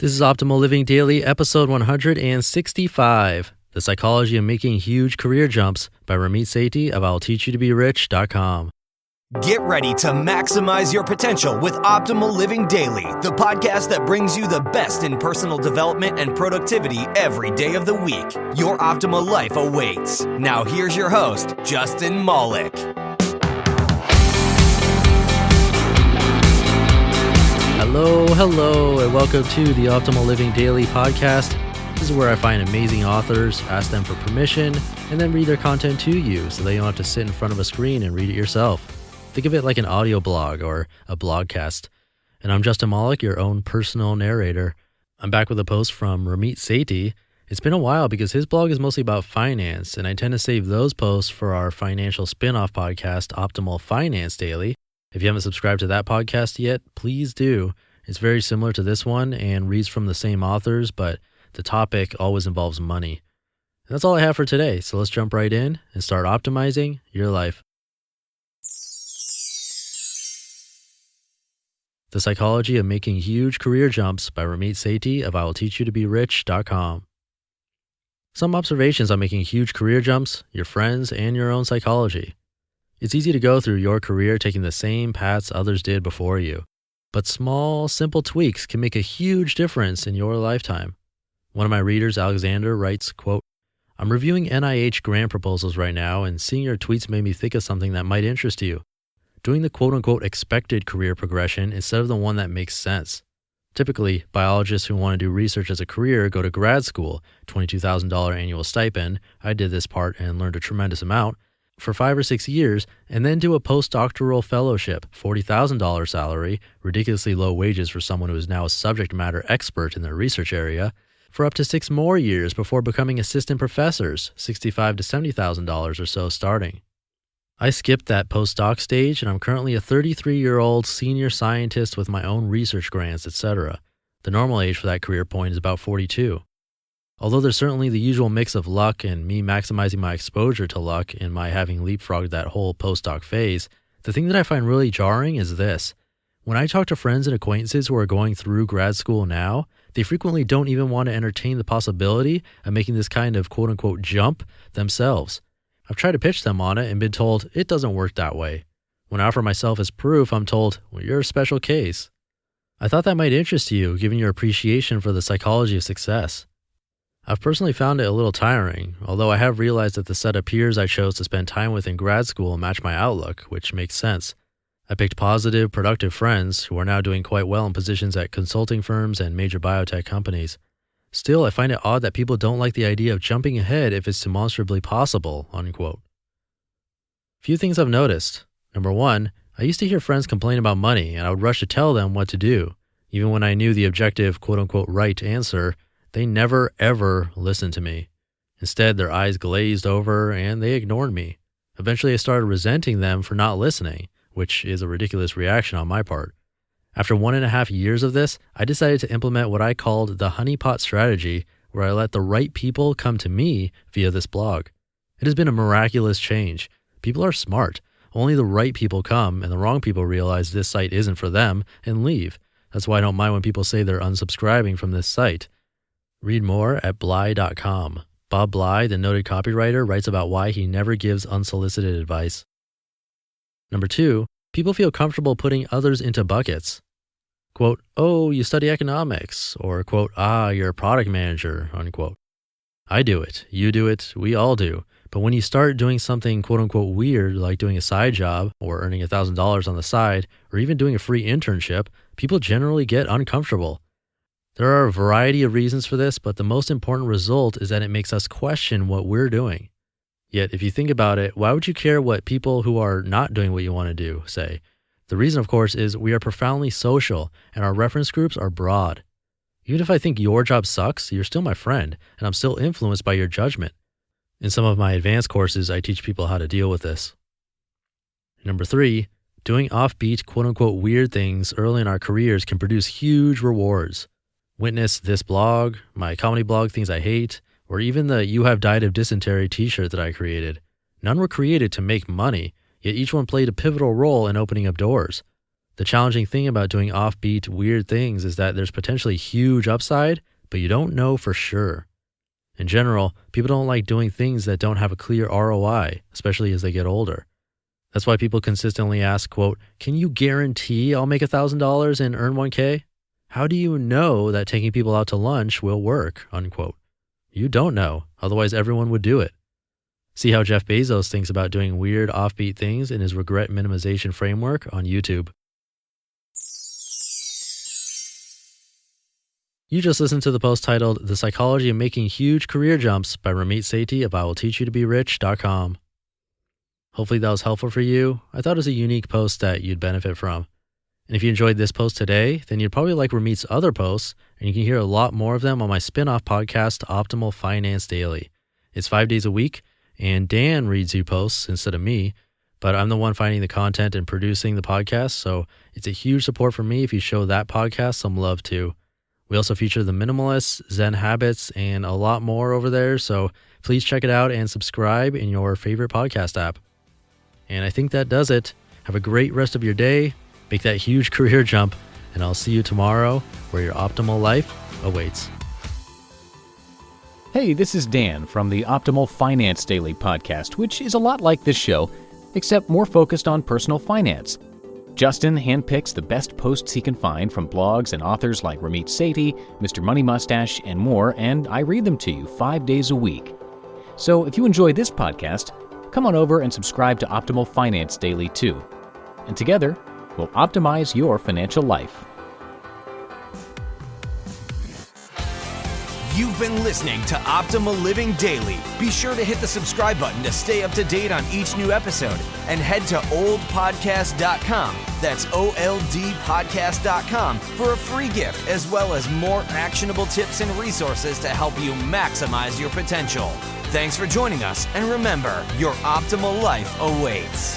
This is Optimal Living Daily, episode 165, The Psychology of Making Huge Career Jumps by Ramit Sethi of I'llTeachYouToBeRich.com. Get ready to maximize your potential with Optimal Living Daily, the podcast that brings you the best in personal development and productivity every day of the week. Your optimal life awaits. Now here's your host, Justin Malik. Hello, and welcome to the Optimal Living Daily podcast. This is where I find amazing authors, ask them for permission, and then read their content to you so that you don't have to sit in front of a screen and read it yourself. Think of it like an audio blog or a blogcast. And I'm Justin Malik, your own personal narrator. I'm back with a post from Ramit Sethi. It's been a while because his blog is mostly about finance, and I tend to save those posts for our financial spin-off podcast, Optimal Finance Daily. If you haven't subscribed to that podcast yet, please do. It's very similar to this one and reads from the same authors, but the topic always involves money. And that's all I have for today, so let's jump right in and start optimizing your life. The Psychology of Making Huge Career Jumps by Ramit Sethi of I'llTeachYouToBeRich.com. Some observations on making huge career jumps, your friends, and your own psychology. It's easy to go through your career taking the same paths others did before you, but small, simple tweaks can make a huge difference in your lifetime. One of my readers, Alexander, writes, quote, "I'm reviewing NIH grant proposals right now, and seeing your tweets made me think of something that might interest you. Doing the quote-unquote expected career progression instead of the one that makes sense. Typically, biologists who want to do research as a career go to grad school, $22,000 annual stipend, I did this part and learned a tremendous amount, for 5 or 6 years, and then do a postdoctoral fellowship, $40,000 salary, ridiculously low wages for someone who is now a subject matter expert in their research area, for up to 6 more years before becoming assistant professors, $65,000 to $70,000 or so starting. I skipped that postdoc stage, and I'm currently a 33-year-old senior scientist with my own research grants, etc. The normal age for that career point is about 42. Although there's certainly the usual mix of luck and me maximizing my exposure to luck in my having leapfrogged that whole postdoc phase, the thing that I find really jarring is this. When I talk to friends and acquaintances who are going through grad school now, they frequently don't even want to entertain the possibility of making this kind of quote-unquote jump themselves. I've tried to pitch them on it and been told it doesn't work that way. When I offer myself as proof, I'm told, well, you're a special case. I thought that might interest you, given your appreciation for the psychology of success. I've personally found it a little tiring, although I have realized that the set of peers I chose to spend time with in grad school match my outlook, which makes sense. I picked positive, productive friends who are now doing quite well in positions at consulting firms and major biotech companies. Still, I find it odd that people don't like the idea of jumping ahead if it's demonstrably possible, unquote. Few things I've noticed. Number one, I used to hear friends complain about money, and I would rush to tell them what to do. Even when I knew the objective, quote-unquote, right answer, they never, ever listened to me. Instead, their eyes glazed over, and they ignored me. Eventually, I started resenting them for not listening, which is a ridiculous reaction on my part. After 1.5 years of this, I decided to implement what I called the honeypot strategy, where I let the right people come to me via this blog. It has been a miraculous change. People are smart. Only the right people come, and the wrong people realize this site isn't for them and leave. That's why I don't mind when people say they're unsubscribing from this site. Read more at Bly.com. Bob Bly, the noted copywriter, writes about why he never gives unsolicited advice. Number two, people feel comfortable putting others into buckets. Quote, oh, you study economics, or quote, you're a product manager, unquote. I do it, you do it, we all do. But when you start doing something quote unquote weird, like doing a side job, or earning $1,000 on the side, or even doing a free internship, people generally get uncomfortable. There are a variety of reasons for this, but the most important result is that it makes us question what we're doing. Yet, if you think about it, why would you care what people who are not doing what you want to do say? The reason, of course, is we are profoundly social, and our reference groups are broad. Even if I think your job sucks, you're still my friend, and I'm still influenced by your judgment. In some of my advanced courses, I teach people how to deal with this. Number three, doing offbeat, quote-unquote weird things early in our careers can produce huge rewards. Witness this blog, my comedy blog, Things I Hate, or even the You Have Died of Dysentery t-shirt that I created. None were created to make money, yet each one played a pivotal role in opening up doors. The challenging thing about doing offbeat, weird things is that there's potentially huge upside, but you don't know for sure. In general, people don't like doing things that don't have a clear ROI, especially as they get older. That's why people consistently ask, quote, "Can you guarantee I'll make $1,000 and earn 1K? How do you know that taking people out to lunch will work?" unquote. You don't know, otherwise everyone would do it. See how Jeff Bezos thinks about doing weird offbeat things in his regret minimization framework on YouTube. You just listened to the post titled "The Psychology of Making Huge Career Jumps" by Ramit Sethi of IWillTeachYouToBeRich.com. Hopefully that was helpful for you. I thought it was a unique post that you'd benefit from. And if you enjoyed this post today, then you'd probably like Ramit's other posts, and you can hear a lot more of them on my spin-off podcast, Optimal Finance Daily. It's 5 days a week, and Dan reads you posts instead of me, but I'm the one finding the content and producing the podcast, so it's a huge support for me if you show that podcast some love too. We also feature The Minimalists, Zen Habits, and a lot more over there, so please check it out and subscribe in your favorite podcast app. And I think that does it. Have a great rest of your day, make that huge career jump, and I'll see you tomorrow where your optimal life awaits. Hey, this is Dan from the Optimal Finance Daily podcast, which is a lot like this show, except more focused on personal finance. Justin handpicks the best posts he can find from blogs and authors like Ramit Sethi, Mr. Money Mustache, and more, and I read them to you 5 days a week. So if you enjoy this podcast, come on over and subscribe to Optimal Finance Daily too. And together, we'll optimize your financial life. You've been listening to Optimal Living Daily. Be sure to hit the subscribe button to stay up to date on each new episode, and head to oldpodcast.com, that's OLDpodcast.com, for a free gift as well as more actionable tips and resources to help you maximize your potential. Thanks for joining us, and remember, your optimal life awaits.